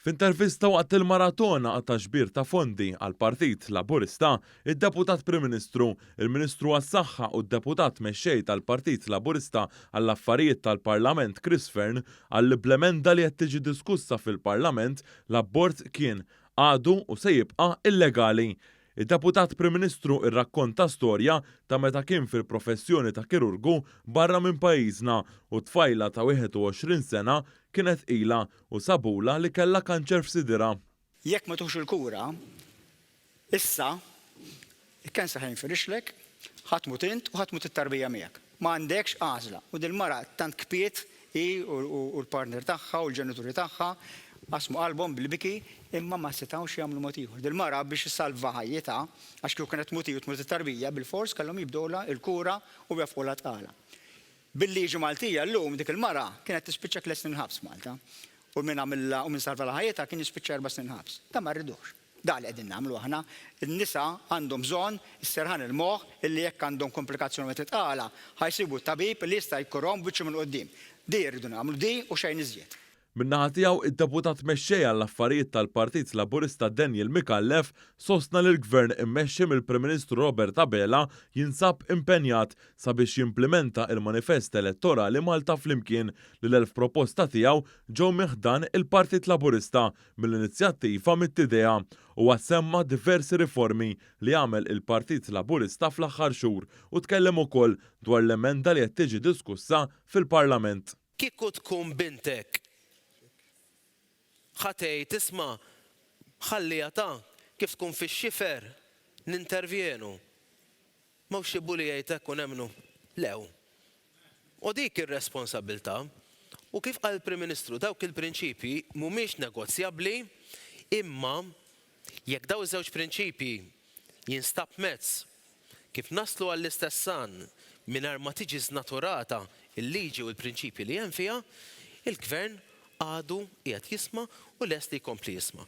F'intervista waqt il-maratona ta' ġbir ta' fondi għal Partit Laburista, id-Deputat Prim Ministru, il-Ministru għas-Saħħa u d-Deputat mexxej tal-Partit Laburista għall-Affarijiet tal-Parlament Chris Fern għall-implementa li qed tiġi diskussa fil-Parlament l-abbord kien għadu u se jibqa' illegali. Id-Deputat Prim Ministru irrakkonta storja ta' meta kien fil-professjoni ta' kirurgu barra minn pajjiżna u tfajla ta' 21 sena kienet ila u sabula li kellha kanċer f'sidira. Jekk ma tuħx il-kura, issa il-kanser ħajnfirixlek, ħatmut int u ħatmut it-tarbija miegħek. Ma għandekx għażla. U dil-mara tant kpiet hi u l-partner tagħha u l-ġenituri tagħha qasmu qalbhom bil-biki imma ma setgħux jagħmlu mod ieħor. Dil-mara biex issalva ħajjitha għax kieku kienet tmut tmut it-tarbija bil-fors kellhom jibdulha il-kura u jafqulha tqala. Bil-liġi Maltija llum dik il-mara kienet tispiċċa 3 snin ħabs Malta. U minn salva ħajjitha kien jispiċċa 4 snin ħabs. Ta' ma rridux. Da li qegħdin nagħmlu aħna, in-nisa għandhom bżonn isserħan il-moħħ illi jekk għandhom komplikazzjoni titqala ħajsibu tabib li jista' jkurhom biċċa minn quddiem. Di jridu nagħmlu di u xejn iżjed. Min-naħa tiegħu id-deputat mexxej għall-affarijiet tal-Partit Laburista Daniel Mikallef sostna li l-Gvern immexxi mill-Prim Ministru Robert Abela jinsab impenjat sabiex jimplementa il-manifest elettorali Malta flimkien li l-elf proposta tiegħu ġew miħdan il-Partit Laburista mill-inizjattiva mit-tidea u għassemma diversi riformi li għamel il-Partit Laburista fl-aħħar xhur u tkellem ukoll dwar l-emenda li qed tiġi diskussa fil-Parlament. Kieku tkun bintek ħatej tisma' ħallija ta' kif tkun fix-xifer nintervjenu. M'hawnx xi buli jgħid hekk u nemmnu lew. U dik ir-responsabbiltà u kif qal il-Prim Ministru dawk il-prinċipji mhumiex negozjabbli imma jekk dawn iż-żewġ prinċipji jinstab mezz kif naslu għall-istess san mingħajr ma tiġi znaturata il-liġi u l-prinċipji li hemm fiha, il-Gvern għadu qiegħed jisma' u lest li jkompli jisma'.